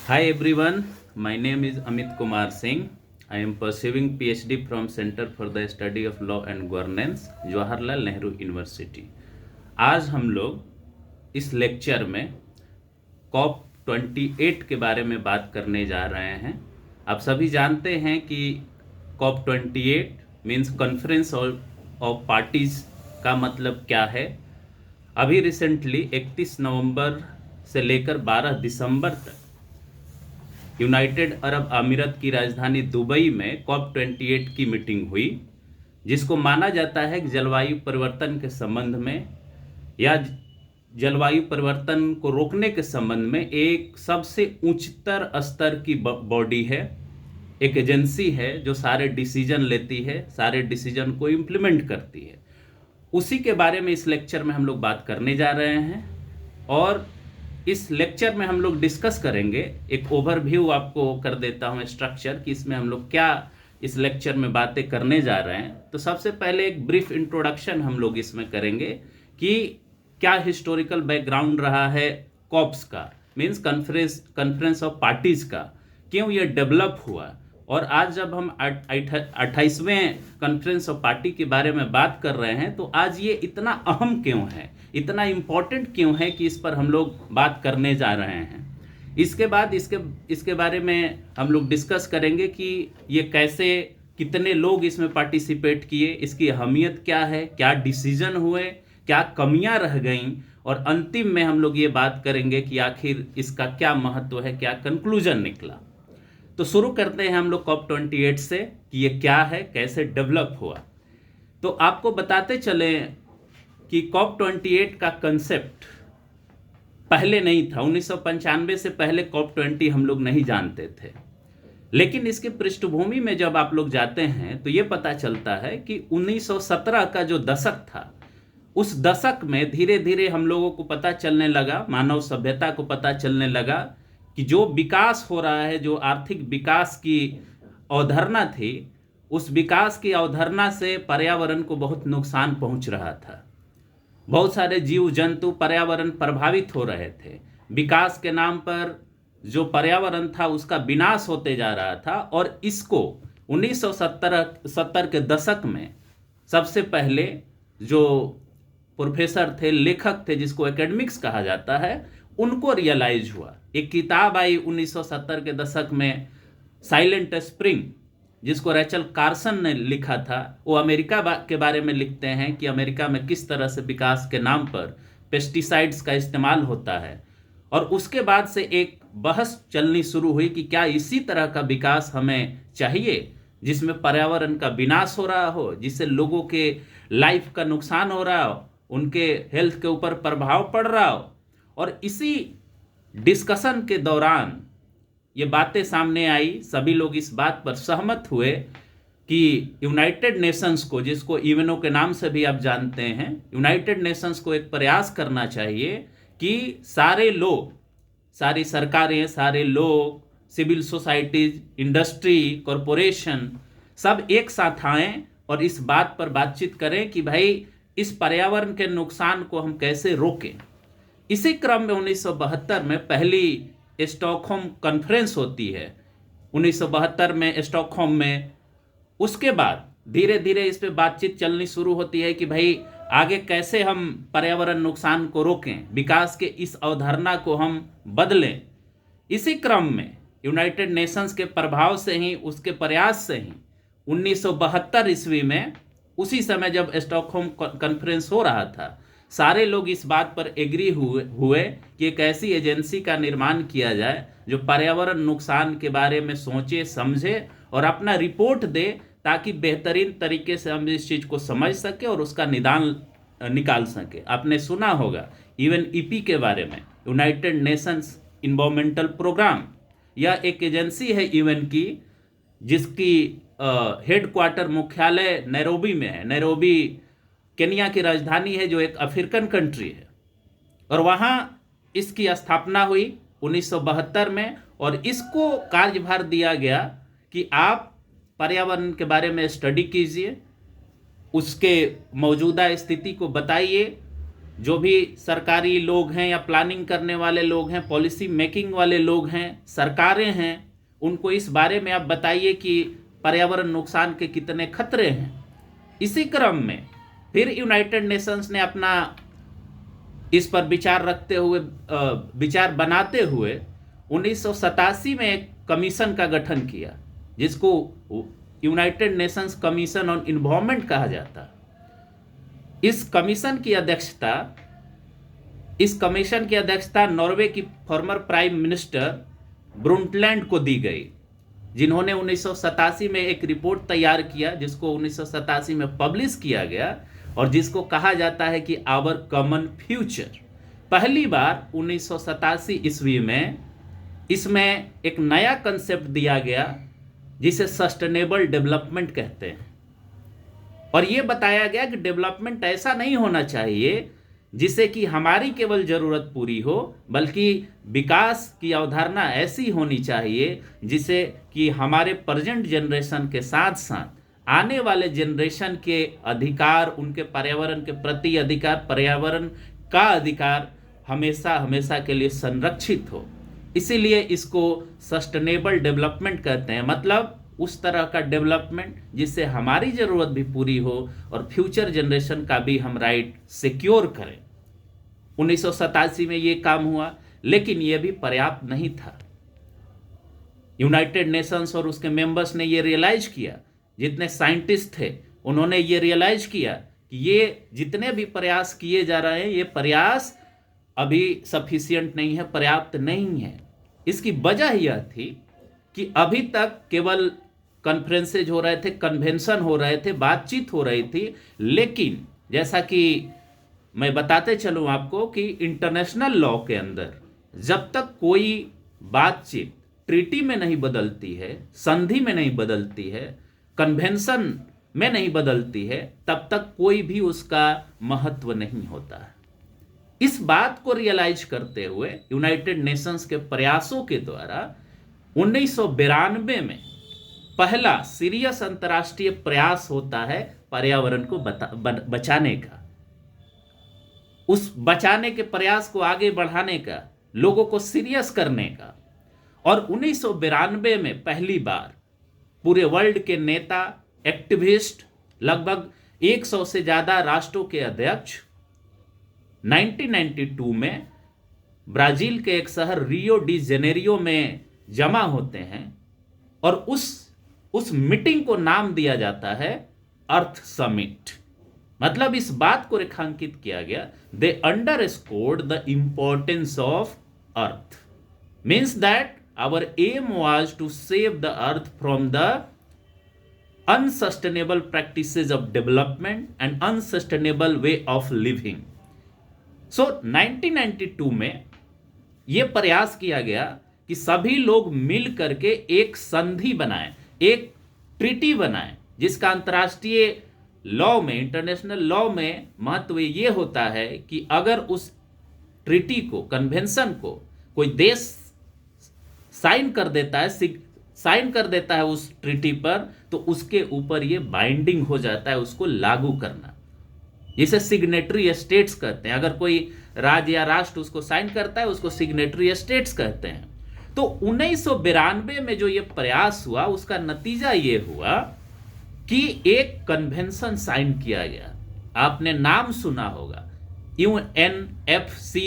Hi everyone, my name is Amit Kumar Singh. I am pursuing PhD from Center for the Study of Law and Governance, Jawaharlal Nehru university. आज हम लोग इस lecture में corp 28 के बारे में बात करने जा रहे हैं। आप सभी जानते हैं कि COP 28 means conference of parties का मतलब क्या है। अभी रिसेंटली 31 नवंबर से लेकर 12 दिसंबर तक यूनाइटेड अरब अमीरात की राजधानी दुबई में कॉप 28 की मीटिंग हुई, जिसको माना जाता है कि जलवायु परिवर्तन के संबंध में या जलवायु परिवर्तन को रोकने के संबंध में एक सबसे उच्चतर स्तर की बॉडी है, एक एजेंसी है जो सारे डिसीजन लेती है, सारे डिसीजन को इम्प्लीमेंट करती है। उसी के बारे में इस लेक्चर में हम लोग बात करने जा रहे हैं और इस लेक्चर में हम लोग डिस्कस करेंगे। एक ओवरव्यू आपको कर देता हूं स्ट्रक्चर कि इसमें हम लोग क्या इस लेक्चर में बातें करने जा रहे हैं। तो सबसे पहले एक ब्रीफ इंट्रोडक्शन हम लोग इसमें करेंगे कि क्या हिस्टोरिकल बैकग्राउंड रहा है कॉप्स का, मीन्स कॉन्फ्रेंस ऑफ पार्टीज का, क्यों ये डेवलप हुआ। और आज जब हम 28वें कॉन्फ्रेंस ऑफ पार्टी के बारे में बात कर रहे हैं तो आज ये इतना अहम क्यों है, इतना इम्पोर्टेंट क्यों है कि इस पर हम लोग बात करने जा रहे हैं। इसके बाद इसके बारे में हम लोग डिस्कस करेंगे कि ये कैसे, कितने लोग इसमें पार्टिसिपेट किए, इसकी अहमियत क्या है, क्या डिसीजन हुए, क्या कमियां रह गईं, और अंतिम में हम लोग ये बात करेंगे कि आखिर इसका क्या महत्व है, क्या कंक्लूजन निकला। तो शुरू करते हैं हम लोग कॉप 28 से कि ये क्या है, कैसे डेवलप हुआ। तो आपको बताते चले कि कॉप 28 का कंसेप्ट पहले नहीं था। 1995 से पहले कॉप 20 हम लोग नहीं जानते थे, लेकिन इसके पृष्ठभूमि में जब आप लोग जाते हैं तो ये पता चलता है कि 1917 का जो दशक था, उस दशक में धीरे धीरे हम लोगों को पता चलने लगा, मानव सभ्यता को पता चलने लगा कि जो विकास हो रहा है, जो आर्थिक विकास की अवधारणा थी, उस विकास की अवधारणा से पर्यावरण को बहुत नुकसान पहुंच रहा था। बहुत सारे जीव जंतु पर्यावरण प्रभावित हो रहे थे। विकास के नाम पर जो पर्यावरण था उसका विनाश होते जा रहा था। और इसको 1970 के दशक में सबसे पहले जो प्रोफेसर थे, लेखक थे, जिसको एकेडमिक्स कहा जाता है, उनको रियलाइज हुआ। एक किताब आई 1970 के दशक में, साइलेंट स्प्रिंग, जिसको रैचल कार्सन ने लिखा था। वो अमेरिका के बारे में लिखते हैं कि अमेरिका में किस तरह से विकास के नाम पर पेस्टिसाइड्स का इस्तेमाल होता है। और उसके बाद से एक बहस चलनी शुरू हुई कि क्या इसी तरह का विकास हमें चाहिए, जिसमें पर्यावरण का विनाश हो रहा हो, जिससे लोगों के लाइफ का नुकसान हो रहा हो, उनके हेल्थ के ऊपर प्रभाव पड़ रहा हो। और इसी डिस्कशन के दौरान ये बातें सामने आई। सभी लोग इस बात पर सहमत हुए कि यूनाइटेड नेशंस को, जिसको यूएनओ के नाम से भी आप जानते हैं, यूनाइटेड नेशंस को एक प्रयास करना चाहिए कि सारे लोग, सारी सरकारें, सारे लोग, सिविल सोसाइटीज, इंडस्ट्री, कॉरपोरेशन, सब एक साथ आएं और इस बात पर बातचीत करें कि भाई इस पर्यावरण के नुकसान को हम कैसे रोकें। इसी क्रम में 1972 में पहली स्टॉकहोम कॉन्फ्रेंस होती है, 1972 में स्टॉकहोम में। उसके बाद धीरे धीरे इस पे बातचीत चलनी शुरू होती है कि भाई आगे कैसे हम पर्यावरण नुकसान को रोकें, विकास के इस अवधारणा को हम बदलें। इसी क्रम में यूनाइटेड नेशंस के प्रभाव से ही, उसके प्रयास से ही 1972 ईस्वी में, उसी समय जब स्टॉकहोम कॉन्फ्रेंस हो रहा था, सारे लोग इस बात पर एग्री हुए कि एक ऐसी एजेंसी का निर्माण किया जाए जो पर्यावरण नुकसान के बारे में सोचे, समझे और अपना रिपोर्ट दे, ताकि बेहतरीन तरीके से हम इस चीज़ को समझ सके और उसका निदान निकाल सके। आपने सुना होगा यूएनईपी के बारे में, यूनाइटेड नेशंस इन्वायरमेंटल प्रोग्राम। यह एक एजेंसी है यूएन की, जिसकी हेडक्वार्टर, मुख्यालय नैरोबी में है। नैरोबी केनिया की राजधानी है, जो एक अफ्रीकन कंट्री है। और वहाँ इसकी स्थापना हुई 1972 में, और इसको कार्यभार दिया गया कि आप पर्यावरण के बारे में स्टडी कीजिए, उसके मौजूदा स्थिति को बताइए, जो भी सरकारी लोग हैं या प्लानिंग करने वाले लोग हैं, पॉलिसी मेकिंग वाले लोग हैं, सरकारें हैं, उनको इस बारे में आप बताइए कि पर्यावरण नुकसान के कितने खतरे हैं। इसी क्रम में फिर यूनाइटेड नेशंस ने अपना इस पर विचार रखते हुए विचार बनाते हुए 1987 में एक कमीशन का गठन किया, जिसको United Nations commission on environment कहा जाता। इस कमीशन की अध्यक्षता नॉर्वे की फॉर्मर प्राइम मिनिस्टर ब्रुंटलैंड को दी गई, जिन्होंने 1987 में एक रिपोर्ट तैयार किया, जिसको 1987 में पब्लिश किया गया और जिसको कहा जाता है कि आवर कॉमन फ्यूचर। पहली बार 1987 ईस्वी में इसमें एक नया कंसेप्ट दिया गया, जिसे सस्टेनेबल डेवलपमेंट कहते हैं, और यह बताया गया कि डेवलपमेंट ऐसा नहीं होना चाहिए जिसे कि हमारी केवल जरूरत पूरी हो, बल्कि विकास की अवधारणा ऐसी होनी चाहिए जिसे कि हमारे प्रेजेंट जनरेशन के साथ साथ आने वाले जनरेशन के अधिकार, उनके पर्यावरण के प्रति अधिकार, पर्यावरण का अधिकार हमेशा हमेशा के लिए संरक्षित हो। इसीलिए इसको सस्टेनेबल डेवलपमेंट कहते हैं, मतलब उस तरह का डेवलपमेंट जिससे हमारी ज़रूरत भी पूरी हो और फ्यूचर जनरेशन का भी हम राइट सिक्योर करें। 1987 में ये काम हुआ, लेकिन ये भी पर्याप्त नहीं था। यूनाइटेड नेशंस और उसके मेंबर्स ने ये रियलाइज किया, जितने साइंटिस्ट थे उन्होंने ये रियलाइज किया कि ये जितने भी प्रयास किए जा रहे हैं, ये प्रयास अभी सफिशिएंट नहीं है, पर्याप्त नहीं है। इसकी वजह यह थी कि अभी तक केवल कॉन्फ्रेंसेज हो रहे थे, कन्वेंशन हो रहे थे, बातचीत हो रही थी, लेकिन जैसा कि मैं बताते चलूं आपको कि इंटरनेशनल लॉ के अंदर जब तक कोई बातचीत ट्रीटी में नहीं बदलती है, संधि में नहीं बदलती है, कन्वेंशन में नहीं बदलती है, तब तक कोई भी उसका महत्व नहीं होता है। इस बात को रियलाइज करते हुए यूनाइटेड नेशंस के प्रयासों के द्वारा 1992 में पहला सीरियस अंतर्राष्ट्रीय प्रयास होता है पर्यावरण को बचाने का, उस बचाने के प्रयास को आगे बढ़ाने का, लोगों को सीरियस करने का। और 1992 में पहली बार पूरे वर्ल्ड के नेता, एक्टिविस्ट, लगभग 100 से ज्यादा राष्ट्रों के अध्यक्ष 1992 में ब्राजील के एक शहर रियो डी जेनेरियो में जमा होते हैं, और उस मीटिंग को नाम दिया जाता है अर्थ समिट। मतलब इस बात को रेखांकित किया गया, they underscored the importance of earth, means that our aim was to save the earth from the unsustainable practices of development and unsustainable way of living. So 1992 में यह प्रयास किया गया कि सभी लोग मिल करके एक संधि बनाएं, एक ट्रीटी बनाएं, जिसका अंतर्राष्ट्रीय लॉ में, इंटरनेशनल लॉ में महत्व ये होता है कि अगर उस ट्रीटी को, कन्वेंशन को कोई देश साइन कर देता है उस ट्रीटी पर, तो उसके ऊपर ये बाइंडिंग हो जाता है उसको लागू करना, जिसे सिग्नेटरी स्टेट्स कहते हैं। अगर कोई राज्य या राष्ट्र उसको साइन करता है, उसको सिग्नेटरी स्टेट्स कहते हैं। तो 1992 में जो ये प्रयास हुआ, उसका नतीजा ये हुआ कि एक कन्वेंशन साइन किया गया। आपने नाम सुना होगा, UNFCCC।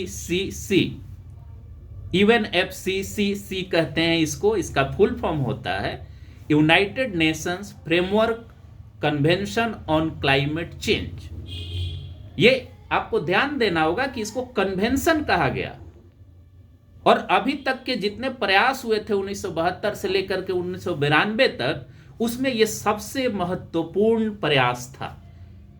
UNFCCC कहते हैं इसको, इसका फुल फॉर्म होता है United Nations framework convention on climate change. ये आपको ध्यान देना होगा कि इसको कन्वेंशन कहा गया, और अभी तक के जितने प्रयास हुए थे 1972 से लेकर के 1992 तक, उसमें यह सबसे महत्वपूर्ण प्रयास था।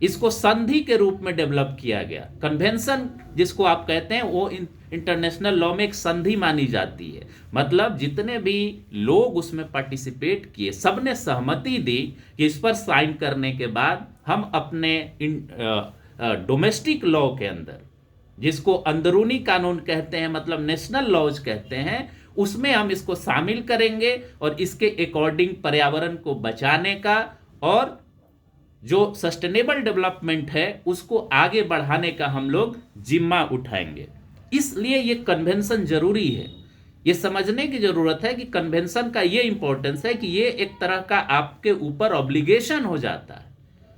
इसको संधि के रूप में डेवलप किया गया। कन्वेंशन जिसको आप कहते हैं, वो इंटरनेशनल लॉ में एक संधि मानी जाती है। मतलब जितने भी लोग उसमें पार्टिसिपेट किए, सबने सहमति दी कि इस पर साइन करने के बाद हम अपने डोमेस्टिक लॉ के अंदर, जिसको अंदरूनी कानून कहते हैं, मतलब नेशनल लॉज कहते हैं, उसमें हम इसको शामिल करेंगे और इसके अकॉर्डिंग पर्यावरण को बचाने का और जो सस्टेनेबल डेवलपमेंट है उसको आगे बढ़ाने का हम लोग जिम्मा उठाएंगे। इसलिए ये कन्वेंशन जरूरी है। ये समझने की जरूरत है कि कन्वेंशन का ये इंपॉर्टेंस है कि ये एक तरह का आपके ऊपर ऑब्लिगेशन हो जाता है,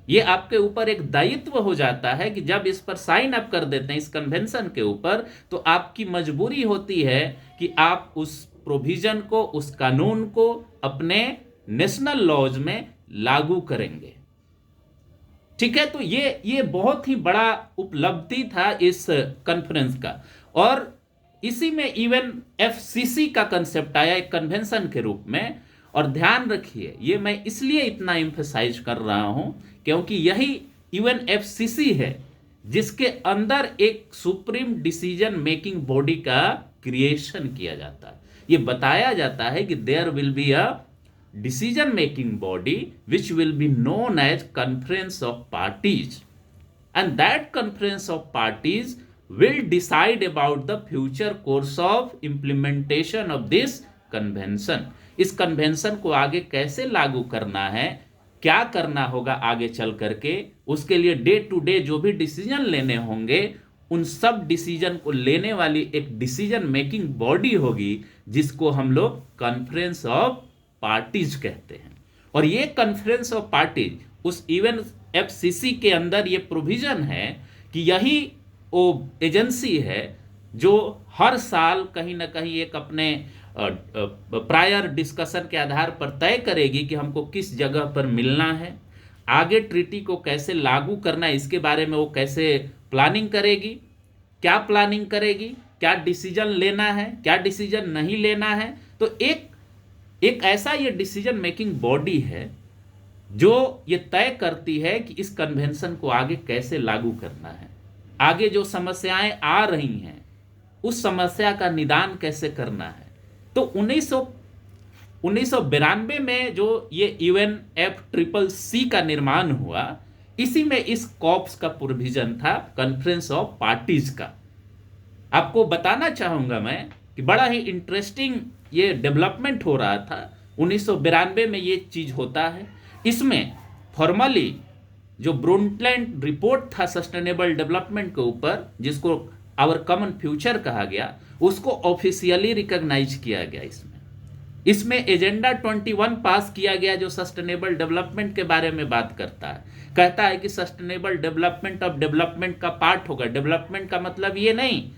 ये आपके ऊपर एक दायित्व हो जाता है कि जब इस पर साइन अप कर देते हैं इस कन्वेंशन के ऊपर, तो आपकी मजबूरी होती है कि आप उस प्रोविजन को, उस कानून को अपने नेशनल लॉज में लागू करेंगे। ठीक है, तो ये बहुत ही बड़ा उपलब्धि था इस कॉन्फ्रेंस का। और इसी में इवन एफसीसी का कंसेप्ट आया एक कन्वेंशन के रूप में। और ध्यान रखिए, ये मैं इसलिए इतना एम्फेसाइज कर रहा हूं क्योंकि यही इवन एफसीसी है जिसके अंदर एक सुप्रीम डिसीजन मेकिंग बॉडी का क्रिएशन किया जाता है। ये बताया जाता है कि there will be a decision making body which will be known as conference of parties, and that conference of parties will decide about the future course of implementation of this convention। इस convention को आगे कैसे लागू करना है, क्या करना होगा आगे चल करके, उसके लिए डे टू डे जो भी डिसीजन लेने होंगे उन सब डिसीजन को लेने वाली एक डिसीजन मेकिंग बॉडी होगी जिसको हम लोग कॉन्फ्रेंस ऑफ पार्टीज कहते हैं। और ये कॉन्फ्रेंस ऑफ पार्टीज उस इवन एफसीसी के अंदर ये प्रोविजन है कि यही वो एजेंसी है जो हर साल कहीं ना कहीं एक अपने प्रायर डिस्कशन के आधार पर तय करेगी कि हमको किस जगह पर मिलना है, आगे ट्रीटी को कैसे लागू करना है, इसके बारे में वो कैसे प्लानिंग करेगी, क्या प्लानिंग करेगी, क्या डिसीजन लेना है, क्या डिसीजन नहीं लेना है। तो एक ऐसा ये डिसीजन मेकिंग बॉडी है जो ये तय करती है कि इस कन्वेंशन को आगे कैसे लागू करना है, आगे जो समस्याएं आ रही हैं उस समस्या का निदान कैसे करना है। तो 1992 में जो ये UNFCCC का निर्माण हुआ, इसी में इस कॉप्स का प्रोविजन था कॉन्फ्रेंस ऑफ पार्टीज का। आपको बताना चाहूंगा मैं कि बड़ा ही इंटरेस्टिंग ये डेवलपमेंट हो रहा था। 1992 में ये चीज होता है। इसमें फॉर्मली जो ब्रुंडटलैंड रिपोर्ट था सस्टेनेबल डेवलपमेंट के ऊपर, जिसको आवर कॉमन फ्यूचर कहा गया, उसको ऑफिशियली रिकॉग्नाइज किया गया। इसमें एजेंडा 21 पास किया गया जो सस्टेनेबल डेवलपमेंट के बारे में बात करता है। कहता है कि सस्टेनेबल डेवलपमेंट ऑफ डेवलपमेंट का पार्ट होगा। डेवलपमेंट का मतलब ये नहीं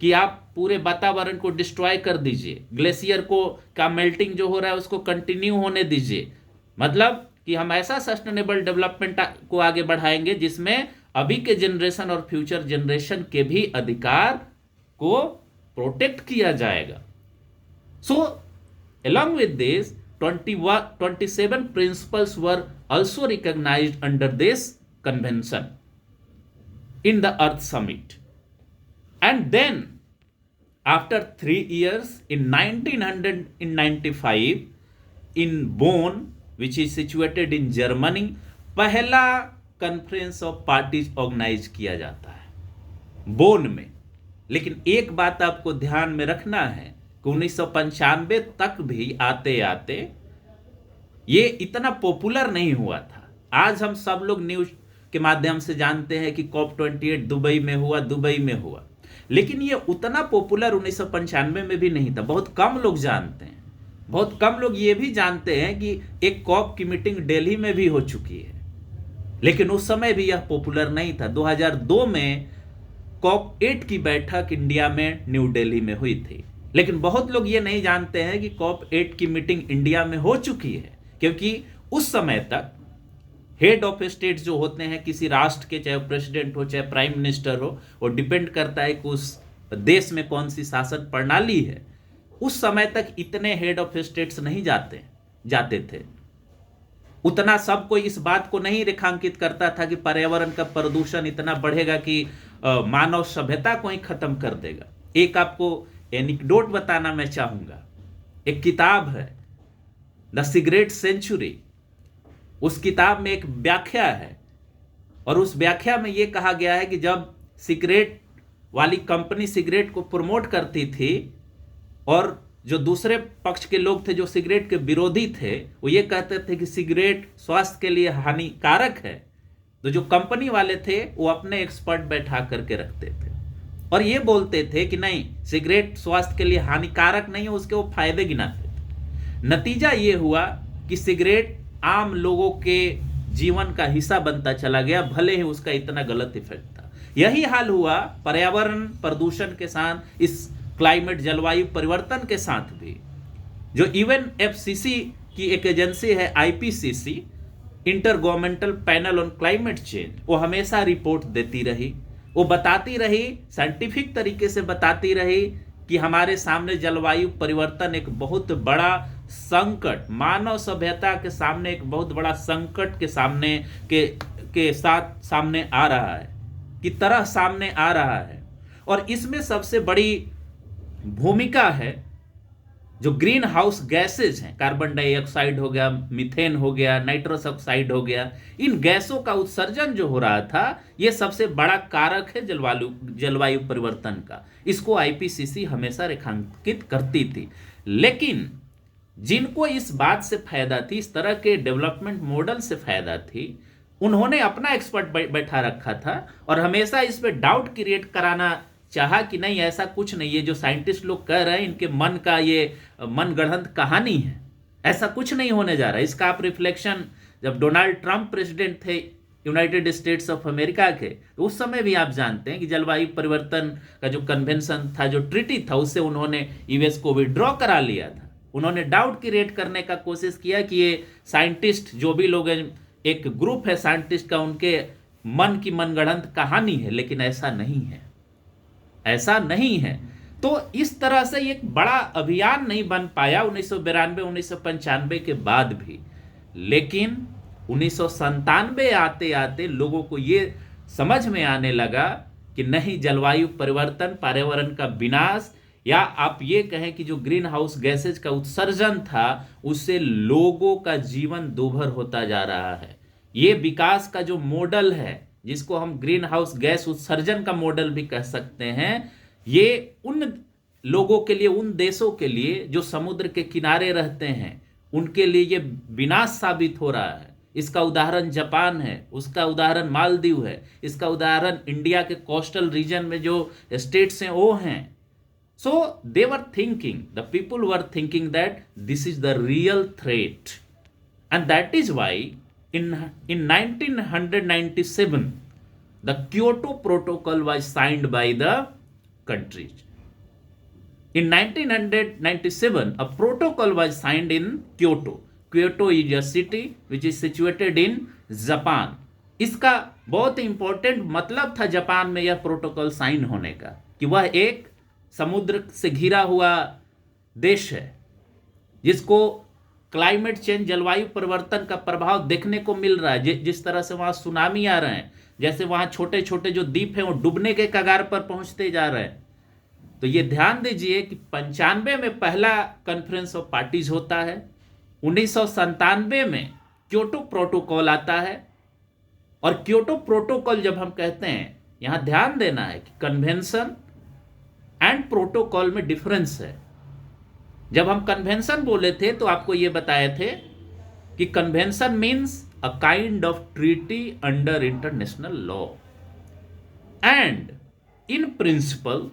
कि आप पूरे वातावरण को डिस्ट्रॉय कर दीजिए, ग्लेशियर को का मेल्टिंग जो हो रहा है उसको कंटिन्यू होने दीजिए। मतलब कि हम ऐसा सस्टेनेबल डेवलपमेंट को आगे बढ़ाएंगे जिसमें अभी के जनरेशन और फ्यूचर जनरेशन के भी अधिकार को प्रोटेक्ट किया जाएगा। सो along with this 27 principles were also recognized under this convention in the Earth Summit. And then after 3 years in 1995 in Bonn, which is situated in Germany, पहला कॉन्फ्रेंस ऑफ पार्टीज ऑर्गेनाइज किया जाता है bone में। लेकिन एक बात आपको ध्यान में रखना है कि 1995 तक भी आते आते ये इतना पॉपुलर नहीं हुआ था। आज हम सब लोग न्यूज के माध्यम से जानते हैं कि COP28 दुबई में हुआ, लेकिन ये उतना पॉपुलर 1995 में भी नहीं था। बहुत कम लोग जानते हैं। बहुत कम लोग ये भी जानते हैं कि एक COP की मीटिंग दिल्ली में भी हो चुकी है, लेकिन उस समय भी यह पॉपुलर नहीं था। 2002 में COP8 की बैठक इंडिया में न्यू दिल्ली में हुई थी, लेकिन बहुत लोग ये नहीं जानते हैं कि COP8 की मीटिंग इंडिया में हो चुकी है, क्योंकि उस समय तक हेड ऑफ स्टेट जो होते हैं किसी राष्ट्र के, चाहे प्रेसिडेंट हो चाहे प्राइम मिनिस्टर हो, वो डिपेंड करता है कि उस देश में कौन सी शासन प्रणाली है। उस समय तक इतने हेड ऑफ स्टेट्स नहीं जाते थे। उतना सब कोई इस बात को नहीं रेखांकित करता था कि पर्यावरण का प्रदूषण इतना बढ़ेगा कि मानव सभ्यता को ही खत्म कर देगा। एक आपको एनिक्डोट बताना मैं चाहूंगा। एक किताब है द सिगरेट सेंचुरी। उस किताब में एक व्याख्या है और उस व्याख्या में यह कहा गया है कि जब सिगरेट वाली कंपनी सिगरेट को प्रमोट करती थी और जो दूसरे पक्ष के लोग थे जो सिगरेट के विरोधी थे, वो ये कहते थे कि सिगरेट स्वास्थ्य के लिए हानिकारक है, तो जो कंपनी वाले थे वो अपने एक्सपर्ट बैठा करके रखते थे और ये बोलते थे कि नहीं, सिगरेट स्वास्थ्य के लिए हानिकारक नहीं है, उसके वो फायदे गिनाते थे। नतीजा ये हुआ कि सिगरेट आम लोगों के जीवन का हिस्सा बनता चला गया, भले ही उसका इतना गलत इफेक्ट था। यही हाल हुआ पर्यावरण प्रदूषण के साथ, इस क्लाइमेट जलवायु परिवर्तन के साथ भी। जो इवन एफसीसी की एक एजेंसी है IPCC, inter governmental panel on climate change, वो हमेशा रिपोर्ट देती रही, वो बताती रही, साइंटिफिक तरीके से बताती रही कि हमारे सामने जलवायु परिवर्तन एक बहुत बड़ा संकट, मानव सभ्यता के सामने एक बहुत बड़ा संकट के सामने के साथ सामने आ रहा है, की तरह सामने आ रहा है। और इसमें सबसे बड़ी भूमिका है जो ग्रीन हाउस गैसेज हैं, कार्बन डाइऑक्साइड हो गया, मीथेन हो गया, नाइट्रस ऑक्साइड हो गया, इन गैसों का उत्सर्जन जो हो रहा था, ये सबसे बड़ा कारक है जलवायु परिवर्तन का। इसको आईपीसीसी हमेशा रेखांकित करती थी। लेकिन जिनको इस बात से फायदा थी, इस तरह के डेवलपमेंट मॉडल से फायदा थी, उन्होंने अपना एक्सपर्ट बैठा रखा था और हमेशा इस पे डाउट क्रिएट कराना चाहा कि नहीं, ऐसा कुछ नहीं, ये जो साइंटिस्ट लोग कह रहे हैं इनके मन का ये मनगढ़ंत कहानी है, ऐसा कुछ नहीं होने जा रहा। इसका आप रिफ्लेक्शन जब डोनाल्ड ट्रंप प्रेसिडेंट थे यूनाइटेड स्टेट्स ऑफ अमेरिका के, तो उस समय भी आप जानते हैं कि जलवायु परिवर्तन का जो कन्वेंशन था, जो ट्रीटी था, उससे उन्होंने यूएस को विड्रॉ करा लिया था। उन्होंने डाउट क्रिएट करने का कोशिश किया कि ये साइंटिस्ट जो भी लोग हैं, एक ग्रुप है साइंटिस्ट का, उनके मन की मनगढ़ंत कहानी है, लेकिन ऐसा नहीं है, ऐसा नहीं है। तो इस तरह से एक बड़ा अभियान नहीं बन पाया 1992 1995 के बाद भी। लेकिन 1997 आते आते लोगों को ये समझ में आने लगा कि नहीं, जलवायु परिवर्तन, पर्यावरण का विनाश, या आप ये कहें कि जो ग्रीन हाउस गैसेज का उत्सर्जन था, उससे लोगों का जीवन दूभर होता जा रहा है। ये विकास का जो मॉडल है, जिसको हम ग्रीन हाउस गैस उत्सर्जन का मॉडल भी कह सकते हैं, ये उन लोगों के लिए, उन देशों के लिए जो समुद्र के किनारे रहते हैं, उनके लिए ये विनाश साबित हो रहा है। इसका उदाहरण जापान है, उसका उदाहरण मालदीव है, इसका उदाहरण इंडिया के कोस्टल रीजन में जो स्टेट्स हैं वो हैं। So they were thinking, the people were thinking that this is the real threat, and that is why in 1997 the Kyoto Protocol was signed by the countries. In 1997 a protocol was signed in Kyoto. Kyoto is a city which is situated in Japan. इसका बहुत important मतलब था Japan में यह protocol sign होने का, कि वह एक समुद्र से घिरा हुआ देश है जिसको क्लाइमेट चेंज, जलवायु परिवर्तन का प्रभाव देखने को मिल रहा है। जिस तरह से वहाँ सुनामी आ रहे हैं, जैसे वहाँ छोटे छोटे जो द्वीप हैं वो डूबने के कगार पर पहुँचते जा रहे हैं। तो ये ध्यान दीजिए कि 95 में पहला कॉन्फ्रेंस ऑफ पार्टीज होता है, 1997 में क्योटो प्रोटोकॉल आता है। और क्योटो प्रोटोकॉल जब हम कहते हैं, यहाँ ध्यान देना है कि कन्वेंशन एंड प्रोटोकॉल में डिफरेंस है। जब हम कन्वेंशन बोले थे तो आपको ये बताए थे कि convention means a kind of treaty under international law, and in principle,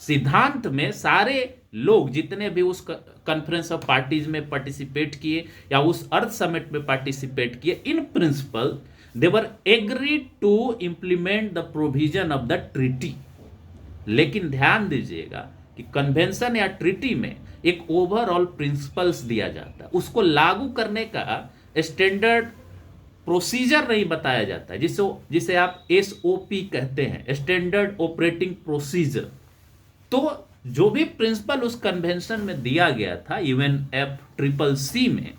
सिद्धांत में सारे लोग जितने भी उस कॉन्फ्रेंस ऑफ पार्टीज में पार्टिसिपेट किए या उस अर्थ समिट में पार्टिसिपेट किए, in principle they were agreed to implement the provision of the treaty. लेकिन ध्यान दीजिएगा कि कन्वेंशन या ट्रीटी में एक ओवरऑल प्रिंसिपल्स दिया जाता है, उसको लागू करने का स्टैंडर्ड प्रोसीजर नहीं बताया जाता है, जिसे आप SOP कहते हैं, स्टैंडर्ड ऑपरेटिंग प्रोसीजर। तो जो भी प्रिंसिपल उस कन्वेंशन में दिया गया था UNFCCC में,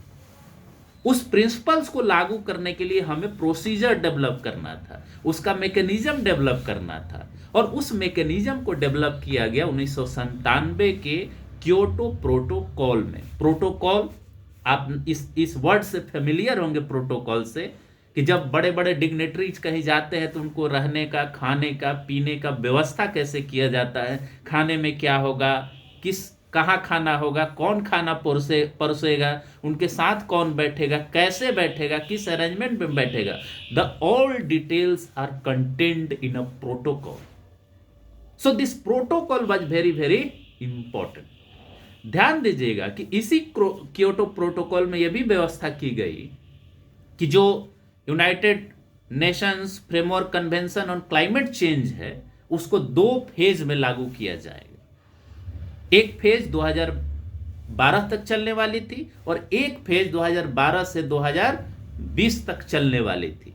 उस प्रिंसिपल्स को लागू करने के लिए हमें प्रोसीजर डेवलप करना था, उसका मैकेनिज्म डेवलप करना था। और उस मैकेनिज्म को डेवलप किया गया 1997 के क्योटो प्रोटोकॉल में। प्रोटोकॉल, आप इस वर्ड से फेमिलियर होंगे, प्रोटोकॉल से, कि जब बड़े बड़े डिग्नेटरीज कहीं जाते हैं तो उनको रहने का, खाने का, पीने का व्यवस्था कैसे किया जाता है, खाने में क्या होगा, किस कहाँ खाना होगा, कौन खाना परोसेगा, उनके साथ कौन बैठेगा, कैसे बैठेगा, किस अरेंजमेंट में बैठेगा, the all details are contained in a protocol. So this protocol was very very important. ध्यान दीजिएगा कि इसी क्योटो प्रोटोकॉल में यह भी व्यवस्था की गई कि जो United Nations framework convention on climate change है उसको 2 फेज में लागू किया जाएगा. एक फेज 2012 तक चलने वाली थी और एक फेज 2012 से 2020 तक चलने वाली थी.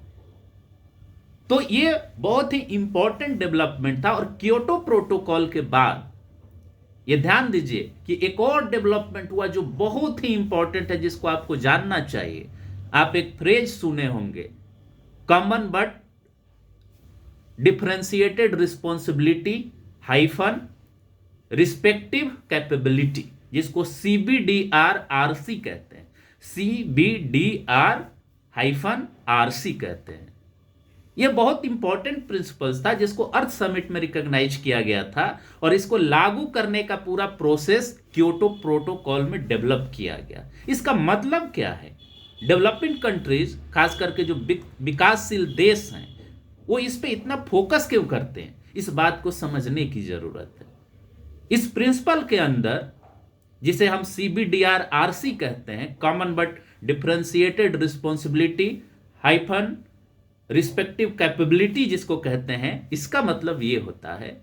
तो ये बहुत ही इंपॉर्टेंट डेवलपमेंट था. और क्योटो प्रोटोकॉल के बाद ये ध्यान दीजिए कि एक और डेवलपमेंट हुआ जो बहुत ही इंपॉर्टेंट है, जिसको आपको जानना चाहिए. आप एक फ्रेज सुने होंगे, common but differentiated responsibility hyphen respective capability, जिसको CBDR-RC कहते हैं. CBDR-RC कहते हैं. यह बहुत इंपॉर्टेंट प्रिंसिपल्स था जिसको अर्थ समिट में रिकॉग्नाइज किया गया था और इसको लागू करने का पूरा प्रोसेस क्योटो प्रोटोकॉल में डेवलप किया गया. इसका मतलब क्या है? डेवलपिंग कंट्रीज, खास करके जो विकासशील देश हैं, वो इस पे इतना फोकस क्यों करते हैं, इस बात को समझने की जरूरत है. इस प्रिंसिपल के अंदर, जिसे हम CBDR-RC कहते हैं, common but differentiated responsibility hyphen respective capability जिसको कहते हैं, इसका मतलब ये होता है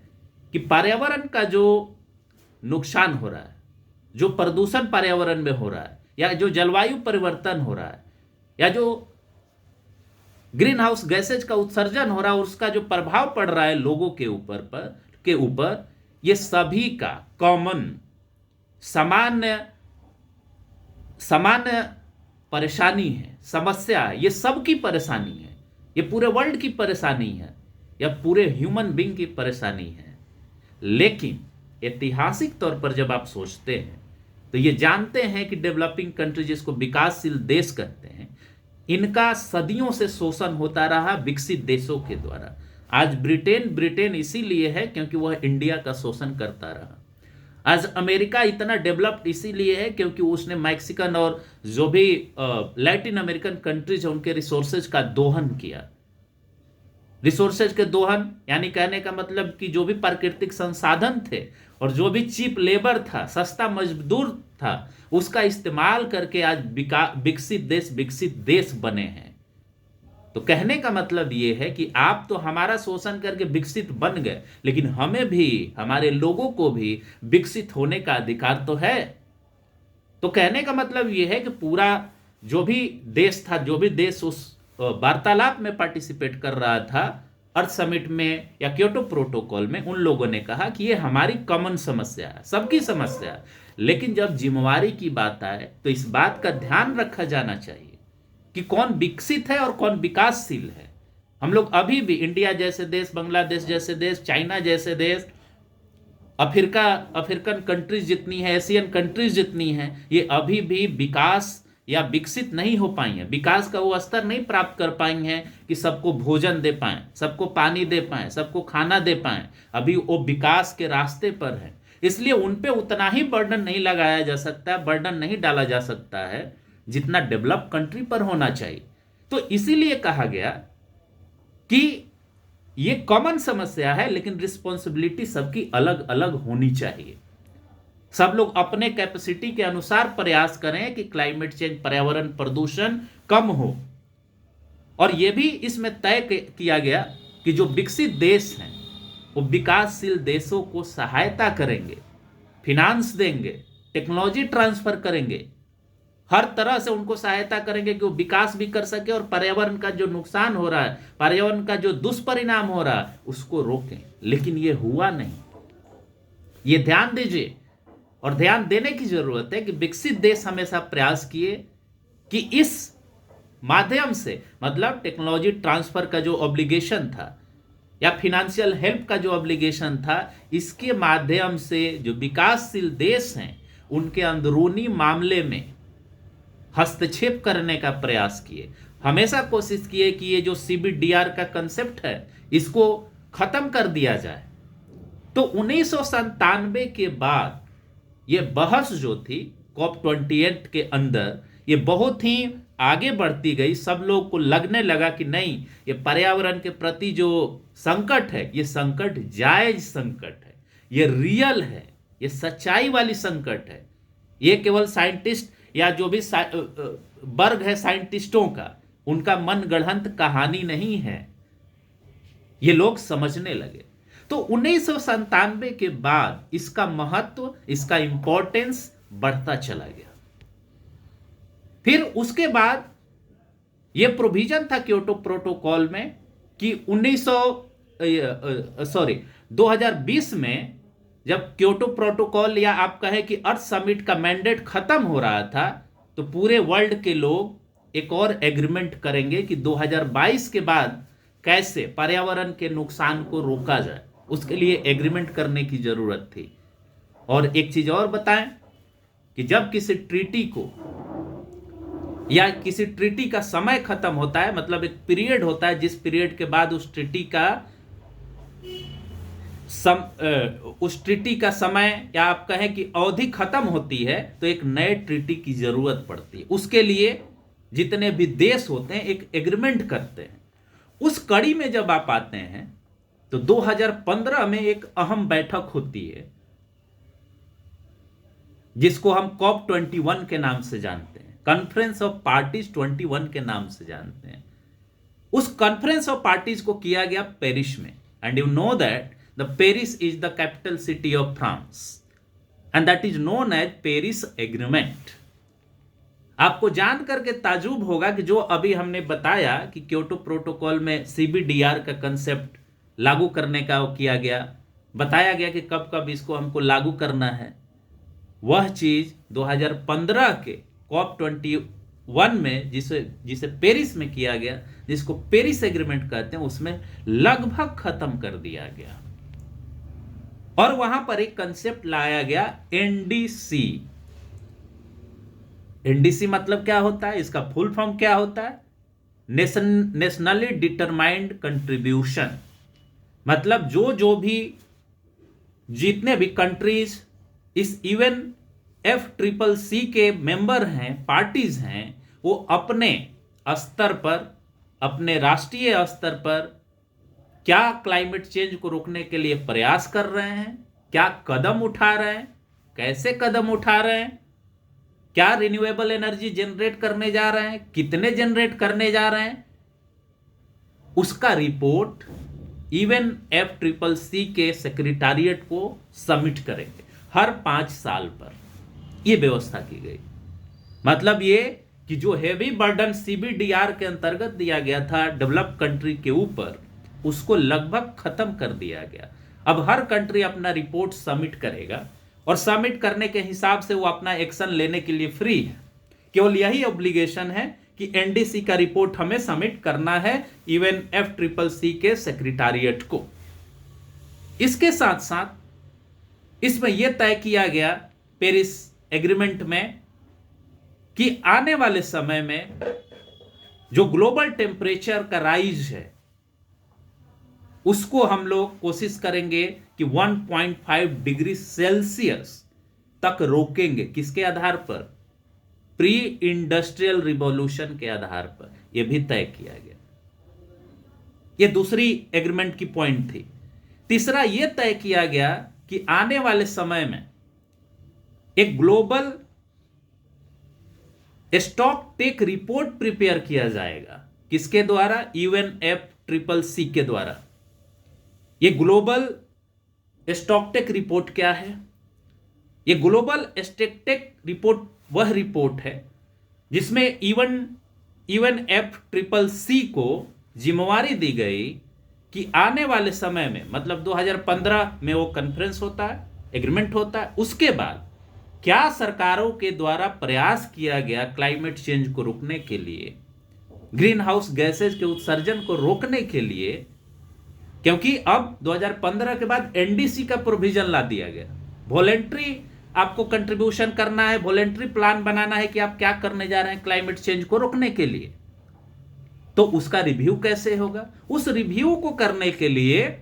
कि पर्यावरण का जो नुकसान हो रहा है, जो प्रदूषण पर्यावरण में हो रहा है, या जो जलवायु परिवर्तन हो रहा है, या जो ग्रीन हाउस गैसेज का उत्सर्जन हो रहा है, उसका जो प्रभाव पड़ रहा है लोगों के ऊपर, ये सभी का कॉमन सामान्य परेशानी है, समस्या है. ये सबकी परेशानी है, ये पूरे वर्ल्ड की परेशानी है, या पूरे ह्यूमन बीइंग की परेशानी है. लेकिन ऐतिहासिक तौर पर जब आप सोचते हैं तो ये जानते हैं कि डेवलपिंग कंट्री, जिसको विकासशील देश कहते हैं, इनका सदियों से शोषण होता रहा विकसित देशों के द्वारा. आज ब्रिटेन इसीलिए है क्योंकि वह इंडिया का शोषण करता रहा. आज अमेरिका इतना डेवलप्ड इसीलिए है क्योंकि उसने मैक्सिकन और जो भी लैटिन अमेरिकन कंट्रीज है उनके रिसोर्सेज का दोहन किया. रिसोर्सेज के दोहन यानी कहने का मतलब कि जो भी प्राकृतिक संसाधन थे और जो भी चीप लेबर था, सस्ता मजदूर था, उसका इस्तेमाल करके आज विकसित देश बने हैं. तो कहने का मतलब ये है कि आप तो हमारा शोषण करके विकसित बन गए, लेकिन हमें भी, हमारे लोगों को भी विकसित होने का अधिकार तो है. तो कहने का मतलब ये है कि पूरा जो भी देश था, जो भी देश उस वार्तालाप में पार्टिसिपेट कर रहा था, अर्थ समिट में या क्योटो प्रोटोकॉल में, उन लोगों ने कहा कि ये हमारी कॉमन समस्या है, सबकी समस्या है. लेकिन जब जिम्मेवारी की बात आए तो इस बात का ध्यान रखा जाना चाहिए कि कौन विकसित है और कौन विकासशील है. हम लोग अभी भी इंडिया जैसे देश, बांग्लादेश जैसे देश, चाइना जैसे देश, अफ्रीकन कंट्रीज जितनी है, एशियन कंट्रीज जितनी हैं, ये अभी भी विकास या विकसित नहीं हो पाई हैं. विकास का वो स्तर नहीं प्राप्त कर पाई हैं कि सबको भोजन दे पाएं, सबको पानी दे पाएं, सबको खाना दे पाएं. अभी वो विकास के रास्ते पर है. इसलिए उन पे उतना ही बर्डन नहीं लगाया जा सकता, बर्डन नहीं डाला जा सकता है जितना डेवलप कंट्री पर होना चाहिए. तो इसीलिए कहा गया कि ये कॉमन समस्या है, लेकिन रिस्पॉन्सिबिलिटी सबकी अलग अलग होनी चाहिए. सब लोग अपने कैपेसिटी के अनुसार प्रयास करें कि क्लाइमेट चेंज, पर्यावरण प्रदूषण कम हो. और यह भी इसमें तय किया गया कि जो विकसित देश हैं वो विकासशील देशों को सहायता करेंगे, फिनांस देंगे, टेक्नोलॉजी ट्रांसफर करेंगे, हर तरह से उनको सहायता करेंगे कि वो विकास भी कर सके और पर्यावरण का जो नुकसान हो रहा है, पर्यावरण का जो दुष्परिणाम हो रहा है, उसको रोकें. लेकिन ये हुआ नहीं. ये ध्यान दीजिए और ध्यान देने की जरूरत है कि विकसित देश हमेशा प्रयास किए कि इस माध्यम से, मतलब टेक्नोलॉजी ट्रांसफर का जो ऑब्लिगेशन था या फिनेंशियल हेल्प का जो ऑब्लिगेशन था, इसके माध्यम से जो विकासशील देश हैं उनके अंदरूनी मामले में हस्तक्षेप करने का प्रयास किए. हमेशा कोशिश किए कि ये जो CBDR का कंसेप्ट है इसको खत्म कर दिया जाए. तो 1997 के बाद ये बहस जो थी COP28 के अंदर, ये बहुत ही आगे बढ़ती गई। सब लोग को लगने लगा कि नहीं, ये पर्यावरण के प्रति जो संकट है, ये संकट जायज संकट है, ये रियल है, ये सच्चाई वाली संकट है। ये केवल साइंटिस्ट या जो भी वर्ग है साइंटिस्टों का, उनका मन गढ़ंत कहानी नहीं है। ये लोग समझने लगे। तो 1997 के बाद इसका महत्व, इसका इंपॉर्टेंस बढ़ता चला गया। फिर उसके बाद यह प्रोविजन था क्योटो प्रोटोकॉल में कि 2020 में जब क्योटो प्रोटोकॉल या आप कहें कि अर्थ समिट का मैंडेट खत्म हो रहा था, तो पूरे वर्ल्ड के लोग एक और एग्रीमेंट करेंगे कि 2022 के बाद कैसे पर्यावरण के नुकसान को रोका जाए। उसके लिए एग्रीमेंट करने की जरूरत थी। और एक चीज और बताएं कि जब किसी ट्रीटी को या किसी ट्रीटी का समय खत्म होता है, मतलब एक पीरियड होता है जिस पीरियड के बाद उस ट्रीटी का समय या आप कहें कि अवधि खत्म होती है, तो एक नए ट्रीटी की जरूरत पड़ती है। उसके लिए जितने भी देश होते हैं एक एग्रीमेंट करते हैं। उस कड़ी में जब आप आते हैं तो 2015 में एक अहम बैठक होती है जिसको हम COP21 के नाम से जानते हैं, कॉन्फ्रेंस ऑफ पार्टीज 21 के नाम से जानते हैं। उस कॉन्फ्रेंस ऑफ पार्टीज को किया गया पेरिस में। And you know that the Paris is the capital city of France and that is known as Paris agreement. आपको जान करके ताजुब होगा कि जो अभी हमने बताया कि क्योटो प्रोटोकॉल में CBDR का कंसेप्ट लागू करने का किया गया, बताया गया कि कब कब इसको हमको लागू करना है, वह चीज 2015 के COP21 में जिसे पेरिस में किया गया, जिसको पेरिस एग्रीमेंट कहते हैं, उसमें लगभग खत्म कर दिया गया। और वहां पर एक कंसेप्ट लाया गया NDC। NDC मतलब क्या होता है, इसका फुल फॉर्म क्या होता है? Nationally determined contribution. मतलब जो भी जितने भी कंट्रीज इस UNFCCC के मेंबर हैं, पार्टीज हैं, वो अपने स्तर पर, अपने राष्ट्रीय स्तर पर क्या क्लाइमेट चेंज को रोकने के लिए प्रयास कर रहे हैं, क्या कदम उठा रहे हैं, कैसे कदम उठा रहे हैं, क्या रिन्यूएबल एनर्जी जनरेट करने जा रहे हैं, कितने जनरेट करने जा रहे हैं, उसका रिपोर्ट UNFCCC के सेक्रेटारिएट को सबमिट करेंगे हर 5 साल पर। यह व्यवस्था की गई। मतलब ये कि जो हेवी बर्डन CBDR के अंतर्गत दिया गया था डेवलप कंट्री के ऊपर, उसको लगभग खत्म कर दिया गया। अब हर कंट्री अपना रिपोर्ट सबमिट करेगा और सबमिट करने के हिसाब से वो अपना एक्शन लेने के लिए फ्री है। केवल यही ऑब्लिगेशन है कि NDC का रिपोर्ट हमें सबमिट करना है UNFCCC के सेक्रेटारिएट को। इसके साथ साथ इसमें यह तय किया गया पेरिस एग्रीमेंट में कि आने वाले समय में जो ग्लोबल टेम्परेचर का राइज है, उसको हम लोग कोशिश करेंगे कि 1.5 डिग्री सेल्सियस तक रोकेंगे। किसके आधार पर? प्री इंडस्ट्रियल रिवॉल्यूशन के आधार पर। यह भी तय किया गया। यह दूसरी एग्रीमेंट की पॉइंट थी। तीसरा यह तय किया गया कि आने वाले समय में एक global stocktake report prepare किया जाएगा। किसके द्वारा? UNFCCC के द्वारा। यह ग्लोबल स्टॉक टेक रिपोर्ट क्या है? यह ग्लोबल स्टॉक टेक रिपोर्ट वह रिपोर्ट है जिसमें UNFCCC को जिम्मेवारी दी गई कि आने वाले समय में, मतलब 2015 में वो कॉन्फ्रेंस होता है, एग्रीमेंट होता है, उसके बाद क्या सरकारों के द्वारा प्रयास किया गया क्लाइमेट चेंज को रोकने के लिए, ग्रीन हाउस गैसेज के उत्सर्जन को रोकने के लिए। क्योंकि अब 2015 के बाद NDC का प्रोविजन ला दिया गया। वॉलेंट्री आपको कंट्रीब्यूशन करना है, वॉलेंट्री प्लान बनाना है कि आप क्या करने जा रहे हैं क्लाइमेट चेंज को रोकने के लिए। तो उसका रिव्यू कैसे होगा? उस रिव्यू को करने के लिए